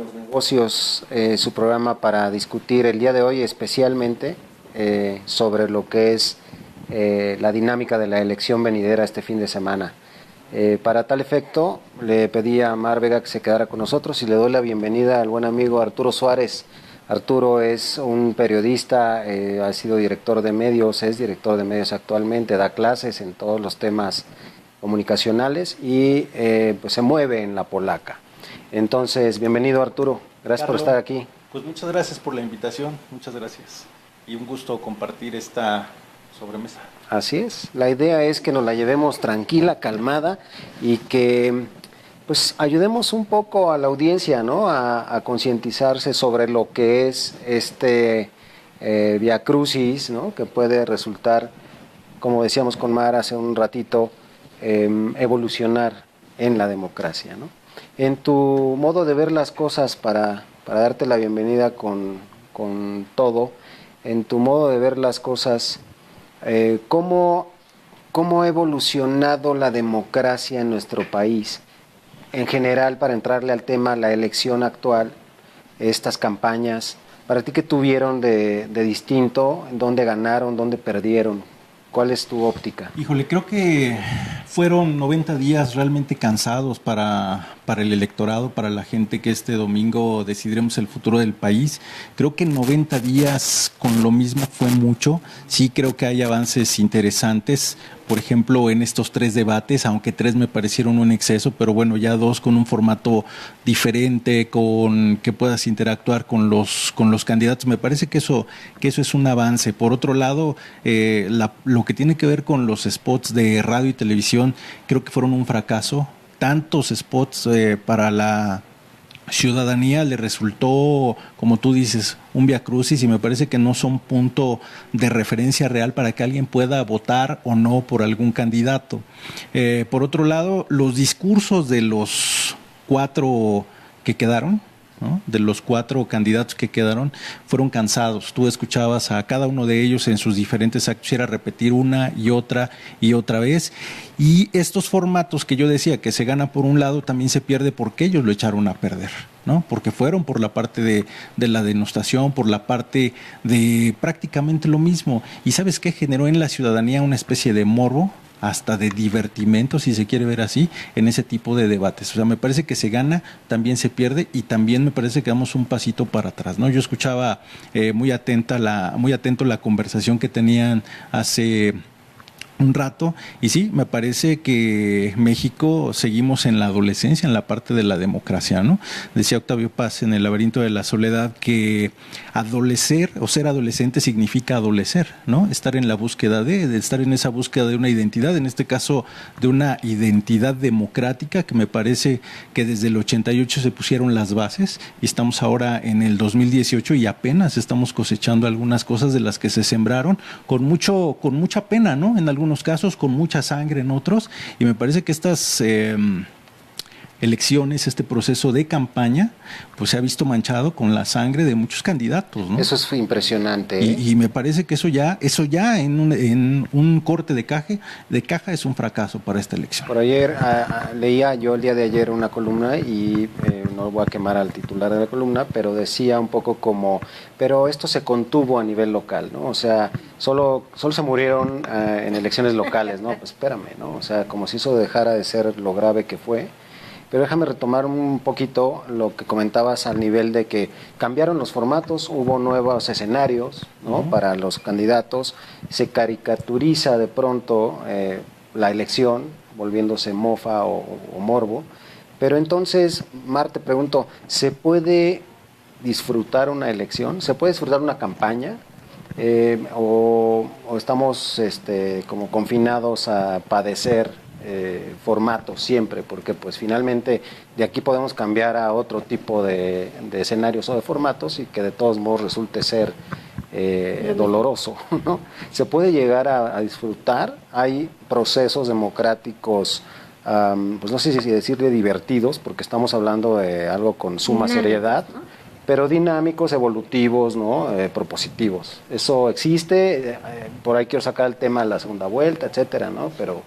los Negocios, su programa para discutir el día de hoy especialmente sobre lo que es la dinámica de la elección venidera este fin de semana. Para tal efecto, le pedí a Mar Vega que se quedara con nosotros y le doy la bienvenida al buen amigo Arturo Suárez. Arturo es un periodista, ha sido director de medios, es director de medios actualmente, da clases en todos los temas comunicacionales y pues se mueve en la polaca. Entonces, bienvenido Arturo, gracias Carlos, por estar aquí. Pues muchas gracias por la invitación, muchas gracias. Y un gusto compartir esta sobremesa. Así es, la idea es que nos la llevemos tranquila, calmada y que pues ayudemos un poco a la audiencia, ¿no? A concientizarse sobre lo que es este vía crucis, ¿no? Que puede resultar, como decíamos con Mar hace un ratito, evolucionar en la democracia, ¿no? En tu modo de ver las cosas, para darte la bienvenida con todo, en tu modo de ver las cosas, ¿cómo ha evolucionado la democracia en nuestro país? En general, para entrarle al tema, la elección actual, estas campañas, ¿para ti qué tuvieron de distinto? ¿Dónde ganaron? ¿Dónde perdieron? ¿Cuál es tu óptica? Híjole, creo que fueron 90 días realmente cansados para el electorado, para la gente que este domingo decidiremos el futuro del país. Creo que 90 días con lo mismo fue mucho. Sí creo que hay avances interesantes. Por ejemplo, en estos 3 debates, aunque 3 me parecieron un exceso, pero bueno, ya 2 con un formato diferente, con que puedas interactuar con los candidatos, me parece que eso es un avance. Por otro lado, lo que tiene que ver con los spots de radio y televisión, creo que fueron un fracaso. Tantos spots para la ciudadanía le resultó, como tú dices, un viacrucis, y me parece que no son punto de referencia real para que alguien pueda votar o no por algún candidato. Por otro lado, los discursos de los 4 que quedaron, ¿no? De los 4 candidatos que quedaron, fueron cansados. Tú escuchabas a cada uno de ellos en sus diferentes actos, era repetir una y otra vez, y estos formatos que yo decía que se gana por un lado, también se pierde porque ellos lo echaron a perder, ¿no? Porque fueron por la parte de la denostación, por la parte de prácticamente lo mismo. ¿Y sabes qué? Generó en la ciudadanía una especie de morbo, hasta de divertimento, si se quiere ver así, en ese tipo de debates. O sea, me parece que se gana, también se pierde, y también me parece que damos un pasito para atrás, ¿no? Yo escuchaba muy atento la conversación que tenían hace un rato, y sí, me parece que México seguimos en la adolescencia, en la parte de la democracia, ¿no? Decía Octavio Paz en El laberinto de la soledad que adolecer o ser adolescente significa adolecer, ¿no? Estar en la búsqueda de estar en esa búsqueda de una identidad, en este caso de una identidad democrática, que me parece que desde el 88 se pusieron las bases y estamos ahora en el 2018 y apenas estamos cosechando algunas cosas de las que se sembraron con mucha pena, ¿no? En algunos casos, con mucha sangre en otros, y me parece que estas elecciones, este proceso de campaña, pues se ha visto manchado con la sangre de muchos candidatos, ¿no? Eso es impresionante. Y me parece que eso ya en un corte de caja es un fracaso para esta elección. Por ayer leía yo el día de ayer una columna y no voy a quemar al titular de la columna, pero decía un poco como, pero esto se contuvo a nivel local, ¿no? O sea, solo se murieron en elecciones locales, ¿no? Pues espérame, ¿no? O sea, como si eso dejara de ser lo grave que fue. Pero déjame retomar un poquito lo que comentabas al nivel de que cambiaron los formatos, hubo nuevos escenarios, ¿no? Para los candidatos, se caricaturiza de pronto la elección, volviéndose mofa o morbo. Pero entonces, Mar, te pregunto, ¿se puede disfrutar una elección? ¿Se puede disfrutar una campaña? ¿O estamos como confinados a padecer formatos siempre? Porque pues finalmente de aquí podemos cambiar a otro tipo de escenarios o de formatos y que de todos modos resulte ser doloroso, ¿no? Se puede llegar a disfrutar. Hay procesos democráticos, pues no sé si decirle divertidos, porque estamos hablando de algo con suma seriedad, ¿no? Pero dinámicos, evolutivos, ¿no? Propositivos. Eso existe. Por ahí quiero sacar el tema de la segunda vuelta, etcétera, ¿no? Pero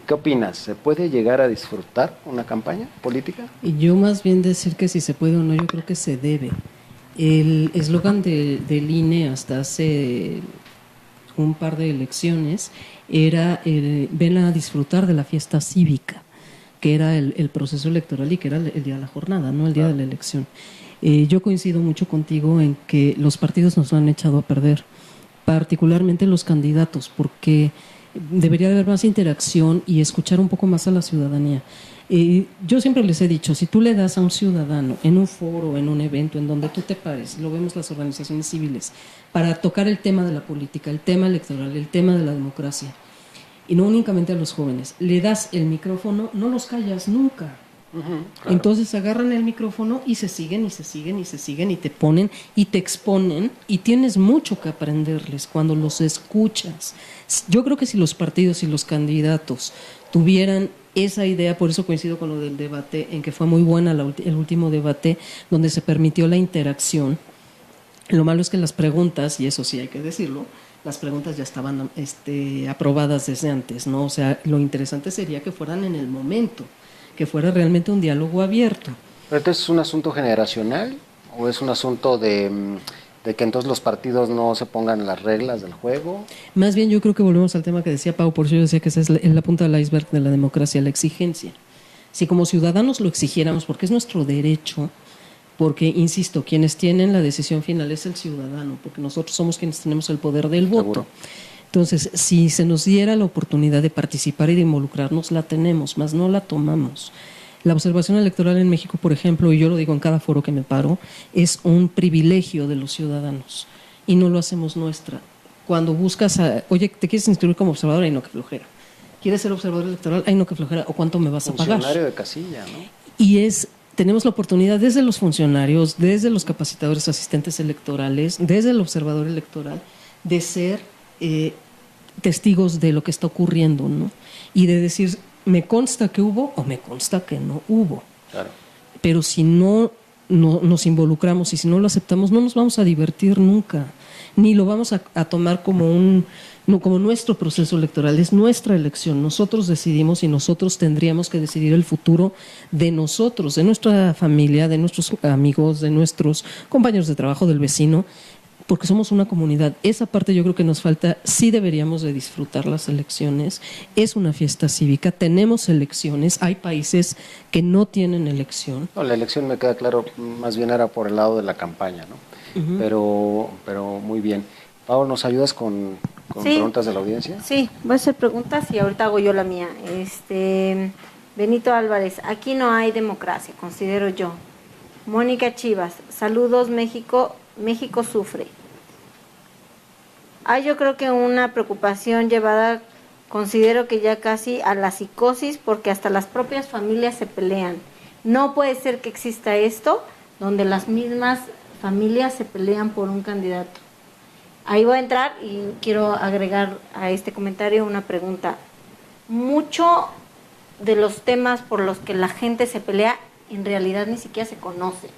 ¿Qué opinas? ¿Se puede llegar a disfrutar una campaña política? Y yo más bien decir que si se puede o no, yo creo que se debe. El eslogan del INE hasta hace un par de elecciones era ven a disfrutar de la fiesta cívica, que era el proceso electoral y que era el día de la jornada, no el día de la elección. Yo coincido mucho contigo en que los partidos nos lo han echado a perder, particularmente los candidatos, porque debería haber más interacción y escuchar un poco más a la ciudadanía. Yo siempre les he dicho, si tú le das a un ciudadano en un foro, en un evento, en donde tú te pares, lo vemos las organizaciones civiles, para tocar el tema de la política, el tema electoral, el tema de la democracia, y no únicamente a los jóvenes, le das el micrófono, no los callas nunca. Claro. Entonces agarran el micrófono y se siguen y se siguen y se siguen y te ponen y te exponen y tienes mucho que aprenderles cuando los escuchas. Yo creo que si los partidos y los candidatos tuvieran esa idea, por eso coincido con lo del debate, en que fue muy buena el último debate donde se permitió la interacción. Lo malo es que las preguntas, y eso sí hay que decirlo, las preguntas ya estaban aprobadas desde antes, ¿no? O sea, lo interesante sería que fueran en el momento, que fuera realmente un diálogo abierto. ¿Pero entonces es un asunto generacional o es un asunto de que entonces los partidos no se pongan las reglas del juego? Más bien yo creo que volvemos al tema que decía Pau, por eso yo decía que esa es la punta del iceberg de la democracia, la exigencia. Si como ciudadanos lo exigiéramos, porque es nuestro derecho, porque, insisto, quienes tienen la decisión final es el ciudadano, porque nosotros somos quienes tenemos el poder del voto. Seguro. Entonces, si se nos diera la oportunidad de participar y de involucrarnos, la tenemos, mas no la tomamos. La observación electoral en México, por ejemplo, y yo lo digo en cada foro que me paro, es un privilegio de los ciudadanos y no lo hacemos nuestra. Cuando buscas, oye, ¿te quieres inscribir como observador? Ay, no, qué flojera. ¿Quieres ser observador electoral? Ay, no, qué flojera. ¿O cuánto me vas a pagar? Funcionario de casilla, ¿no? Y tenemos la oportunidad desde los funcionarios, desde los capacitadores asistentes electorales, desde el observador electoral, de ser testigos de lo que está ocurriendo, ¿no? Y de decir, me consta que hubo o me consta que no hubo. Claro. Pero si no nos involucramos y si no lo aceptamos, no nos vamos a divertir nunca, ni lo vamos a tomar como como nuestro proceso electoral, es nuestra elección. Nosotros decidimos y nosotros tendríamos que decidir el futuro de nosotros, de nuestra familia, de nuestros amigos, de nuestros compañeros de trabajo, del vecino, porque somos una comunidad. Esa parte yo creo que nos falta. Sí deberíamos de disfrutar las elecciones. Es una fiesta cívica, tenemos elecciones, hay países que no tienen elección. No, la elección me queda claro, más bien era por el lado de la campaña, ¿no? Pero muy bien. Pau, ¿nos ayudas con Sí. preguntas de la audiencia? Sí, voy a hacer preguntas y ahorita hago yo la mía. Benito Álvarez, aquí no hay democracia, considero yo. Mónica Chivas, saludos México, México sufre. Yo creo que una preocupación llevada, considero que ya casi a la psicosis, porque hasta las propias familias se pelean. No puede ser que exista esto, donde las mismas familias se pelean por un candidato. Ahí voy a entrar y quiero agregar a este comentario una pregunta. Mucho de los temas por los que la gente se pelea, en realidad ni siquiera se conoce,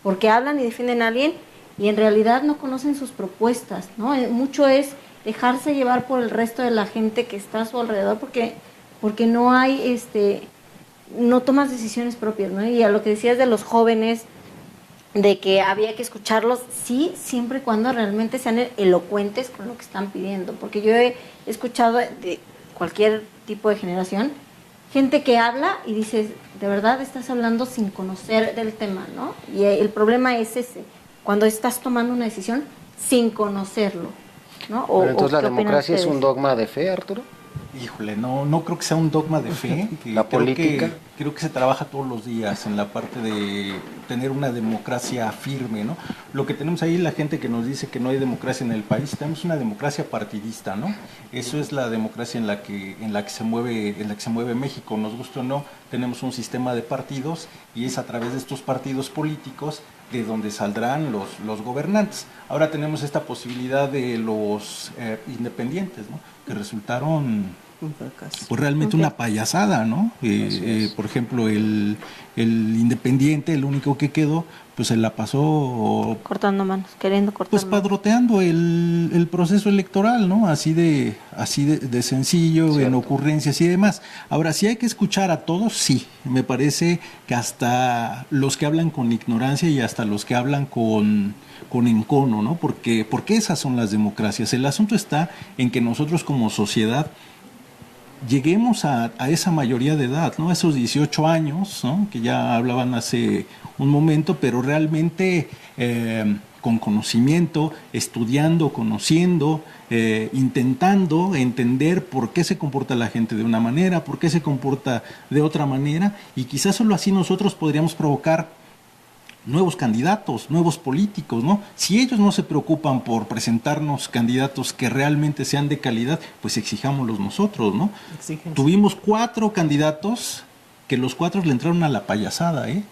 porque hablan y defienden a alguien y en realidad no conocen sus propuestas, ¿no? Mucho es dejarse llevar por el resto de la gente que está a su alrededor, porque no hay, no tomas decisiones propias, ¿no? Y a lo que decías de los jóvenes, de que había que escucharlos, sí, siempre y cuando realmente sean elocuentes con lo que están pidiendo, porque yo he escuchado de cualquier tipo de generación, gente que habla y dices, de verdad estás hablando sin conocer del tema, ¿no? Y el problema es ese, cuando estás tomando una decisión sin conocerlo, ¿no? Pero entonces la ¿qué opinan democracia es ustedes? un dogma de fe, Arturo. Híjole, no creo que sea un dogma de fe. La política. Creo que se trabaja todos los días en la parte de tener una democracia firme, ¿no? Lo que tenemos ahí, la gente que nos dice que no hay democracia en el país, tenemos una democracia partidista, ¿no? Eso es la democracia en la que se mueve México, nos guste o no, tenemos un sistema de partidos y es a través de estos partidos políticos de donde saldrán los gobernantes. Ahora tenemos esta posibilidad de los independientes, ¿no? Que resultaron Un fracaso. Pues realmente una payasada, ¿no? Por ejemplo, el Independiente, el único que quedó, pues se la pasó Cortando manos, queriendo cortar pues manos. padroteando el proceso electoral, ¿no? Así de sencillo, Cierto. en ocurrencias y demás. Ahora, si hay que escuchar a todos, sí. Me parece que hasta los que hablan con ignorancia y hasta los que hablan con encono, ¿no? Porque esas son las democracias. El asunto está en que nosotros como sociedad lleguemos a esa mayoría de edad, ¿no? Esos 18 años, ¿no? Que ya hablaban hace un momento, pero realmente con conocimiento, estudiando, conociendo, intentando entender por qué se comporta la gente de una manera, por qué se comporta de otra manera, y quizás solo así nosotros podríamos provocar nuevos candidatos, nuevos políticos, ¿no? Si ellos no se preocupan por presentarnos candidatos que realmente sean de calidad, pues exijámoslos nosotros, ¿no? Exígense. Tuvimos 4 candidatos que los 4 le entraron a la payasada, ¿eh?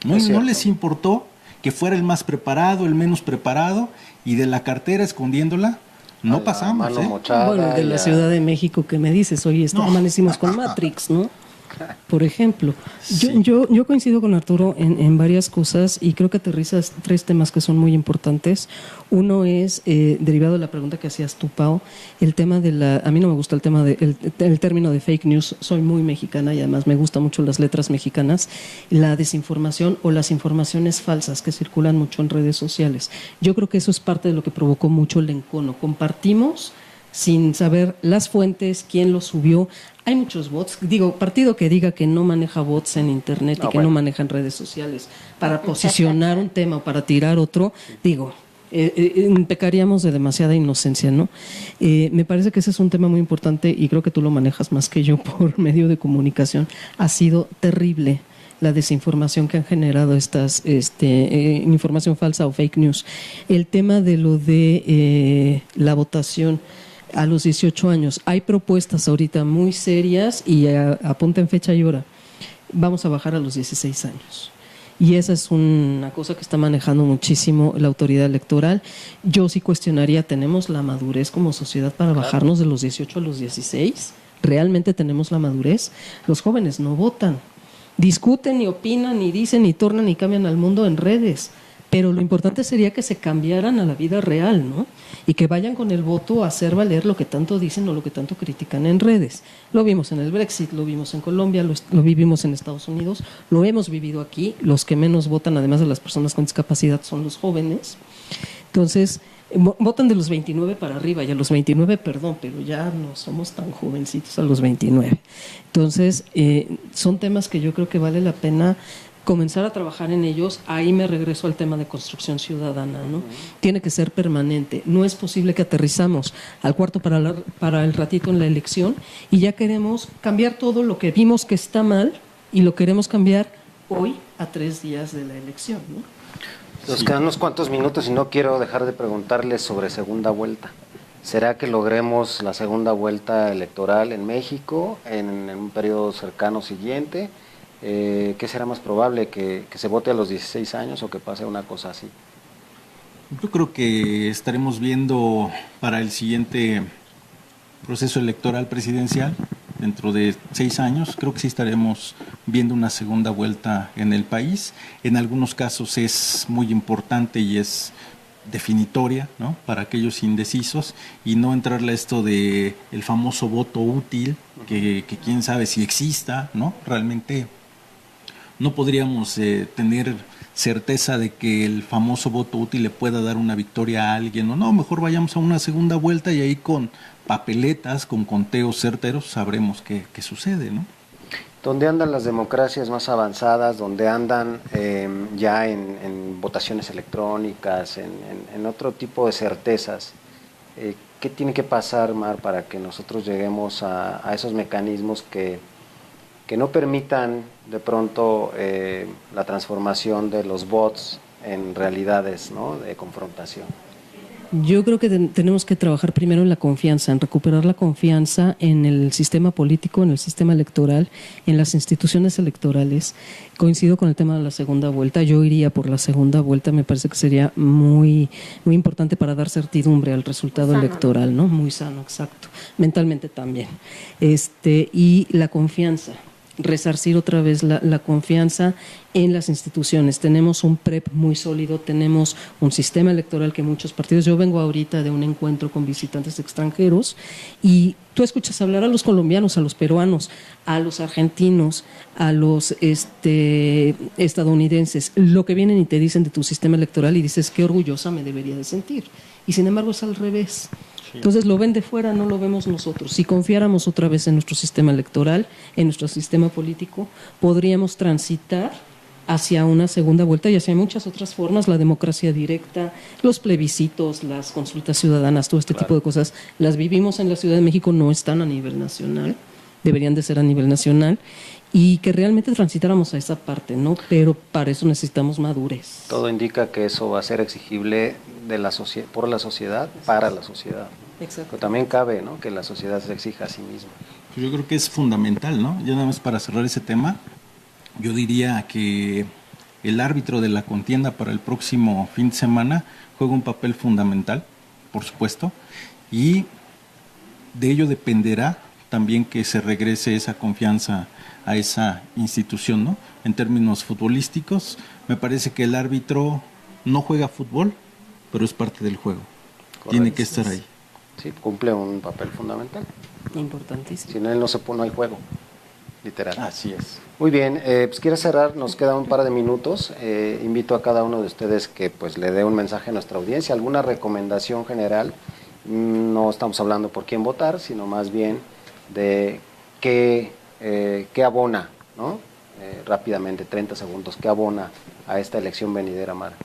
No les importó que fuera el más preparado, el menos preparado, y de la cartera escondiéndola, no pasamos, ¿eh? Bueno, de la Ciudad de México que me dices, oye, amanecimos con Matrix, ¿no? Por ejemplo, Sí. yo coincido con Arturo en varias cosas y creo que aterrizas 3 temas que son muy importantes. Uno es, derivado de la pregunta que hacías tú, Pau, el tema a mí no me gusta el tema el término de fake news, soy muy mexicana y además me gustan mucho las letras mexicanas, la desinformación o las informaciones falsas que circulan mucho en redes sociales. Yo creo que eso es parte de lo que provocó mucho el encono. Compartimos sin saber las fuentes, quién lo subió. Hay muchos bots, partido que diga que no maneja bots en internet y que no maneja en redes sociales para posicionar un tema o para tirar otro, pecaríamos de demasiada inocencia, ¿no? Me parece que ese es un tema muy importante y creo que tú lo manejas más que yo por medio de comunicación. Ha sido terrible la desinformación que han generado estas información falsa o fake news. El tema de lo de la votación a los 18 años. Hay propuestas ahorita muy serias y apunten fecha y hora. Vamos a bajar a los 16 años. Y esa es una cosa que está manejando muchísimo la autoridad electoral. Yo sí cuestionaría, ¿tenemos la madurez como sociedad para bajarnos de los 18 a los 16? ¿Realmente tenemos la madurez? Los jóvenes no votan. Discuten y opinan y dicen y tornan y cambian al mundo en redes. Pero lo importante sería que se cambiaran a la vida real, ¿no? Y que vayan con el voto a hacer valer lo que tanto dicen o lo que tanto critican en redes. Lo vimos en el Brexit, lo vimos en Colombia, lo vivimos en Estados Unidos, lo hemos vivido aquí. Los que menos votan, además de las personas con discapacidad, son los jóvenes. Entonces, votan de los 29 para arriba, y a los 29, perdón, pero ya no somos tan jovencitos a los 29. Entonces, son temas que yo creo que vale la pena comenzar a trabajar en ellos. Ahí me regreso al tema de construcción ciudadana, ¿no? Tiene que ser permanente. No es posible que aterrizamos al cuarto para el ratito en la elección y ya queremos cambiar todo lo que vimos que está mal y lo queremos cambiar hoy a 3 días de la elección, ¿no? Nos quedan unos cuantos minutos y no quiero dejar de preguntarles sobre segunda vuelta. ¿Será que logremos la segunda vuelta electoral en México en un periodo cercano siguiente? ¿Qué será más probable, que se vote a los 16 años o que pase una cosa así? Yo creo que estaremos viendo para el siguiente proceso electoral presidencial, dentro de 6 años, creo que sí estaremos viendo una segunda vuelta en el país. En algunos casos es muy importante y es definitoria, ¿no?, para aquellos indecisos, y no entrarle a esto de el famoso voto útil, que quién sabe si exista, ¿no? Realmente no podríamos tener certeza de que el famoso voto útil le pueda dar una victoria a alguien, o no, mejor vayamos a una segunda vuelta y ahí con papeletas, con conteos certeros, sabremos qué sucede, ¿no? ¿Dónde andan las democracias más avanzadas? ¿Dónde andan ya en votaciones electrónicas, en otro tipo de certezas? ¿Qué tiene que pasar, Mar, para que nosotros lleguemos a esos mecanismos que no permitan de pronto la transformación de los bots en realidades, ¿no?, de confrontación? Yo creo que tenemos que trabajar primero en la confianza, en recuperar la confianza en el sistema político, en el sistema electoral, en las instituciones electorales. Coincido con el tema de la segunda vuelta. Yo iría por la segunda vuelta. Me parece que sería muy, muy importante para dar certidumbre al resultado electoral, ¿no? Muy sano, exacto. Mentalmente también. Y la confianza. Resarcir otra vez la confianza en las instituciones. Tenemos un PREP muy sólido, tenemos un sistema electoral que muchos partidos, yo vengo ahorita de un encuentro con visitantes extranjeros y tú escuchas hablar a los colombianos, a los peruanos, a los argentinos, a los estadounidenses, lo que vienen y te dicen de tu sistema electoral y dices, qué orgullosa me debería de sentir. Y sin embargo es al revés. Entonces lo ven de fuera, no lo vemos nosotros. Si confiáramos otra vez en nuestro sistema electoral, en nuestro sistema político, podríamos transitar hacia una segunda vuelta y hacia muchas otras formas, la democracia directa, los plebiscitos, las consultas ciudadanas, todo este tipo de cosas, las vivimos en la Ciudad de México, no están a nivel nacional, deberían de ser a nivel nacional, y que realmente transitáramos a esa parte, ¿no? Pero para eso necesitamos madurez. Todo indica que eso va a ser exigible de la por la sociedad, para la sociedad. Exacto. Pero también cabe, ¿no?, que la sociedad se exija a sí misma. Pues yo creo que es fundamental, ¿no? Ya nada más para cerrar ese tema, yo diría que el árbitro de la contienda para el próximo fin de semana juega un papel fundamental, por supuesto, y de ello dependerá también que se regrese esa confianza a esa institución, ¿no? En términos futbolísticos, me parece que el árbitro no juega fútbol, pero es parte del juego. Correcto. Tiene que estar ahí. Sí, cumple un papel fundamental. Importantísimo. Sin él no se pone el juego, literal. Así es. Muy bien, pues quiero cerrar, nos queda un par de minutos. Invito a cada uno de ustedes que pues le dé un mensaje a nuestra audiencia, alguna recomendación general. No estamos hablando por quién votar, sino más bien de qué abona, ¿no? Rápidamente, 30 segundos, ¿qué abona a esta elección venidera, Mara?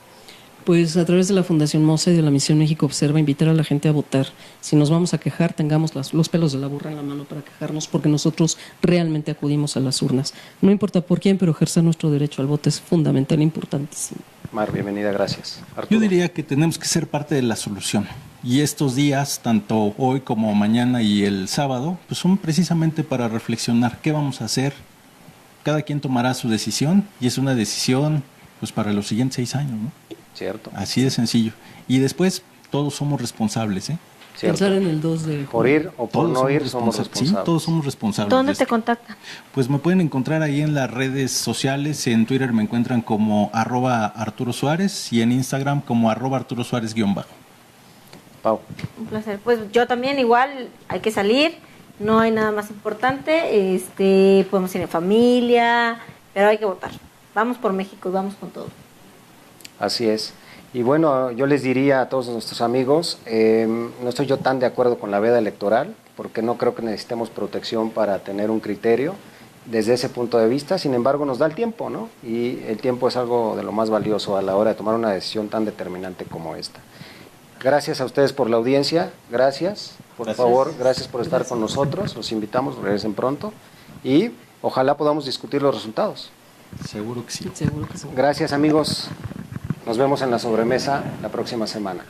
Pues a través de la Fundación MOSA y de la Misión México Observa, invitar a la gente a votar. Si nos vamos a quejar, tengamos los pelos de la burra en la mano para quejarnos, porque nosotros realmente acudimos a las urnas. No importa por quién, pero ejercer nuestro derecho al voto es fundamental, importantísimo. Mar, bienvenida, gracias. Arturo. Yo diría que tenemos que ser parte de la solución. Y estos días, tanto hoy como mañana y el sábado, pues son precisamente para reflexionar qué vamos a hacer. Cada quien tomará su decisión y es una decisión pues para los siguientes 6 años, ¿no? Cierto. Así de sencillo. Y después todos somos responsables, ¿eh? Cierto. Pensar en el 2 de julio. Por ir o por Todos no ir somos responsables. Sí, todos somos responsables. ¿Dónde te contactan? Pues me pueden encontrar ahí en las redes sociales. En Twitter me encuentran como @Arturo Suárez y en Instagram como @Arturo Suárez _. Pau. Un placer. Pues yo también igual, hay que salir, no hay nada más importante, podemos ir en familia, pero hay que votar. Vamos por México y vamos con todo. Así es. Y bueno, yo les diría a todos nuestros amigos, no estoy yo tan de acuerdo con la veda electoral, porque no creo que necesitemos protección para tener un criterio desde ese punto de vista. Sin embargo, nos da el tiempo, ¿no? Y el tiempo es algo de lo más valioso a la hora de tomar una decisión tan determinante como esta. Gracias a ustedes por la audiencia, gracias, por favor, gracias por estar con nosotros, los invitamos, regresen pronto y ojalá podamos discutir los resultados. Seguro que sí. Seguro que sí. Gracias, amigos. Nos vemos en la sobremesa la próxima semana.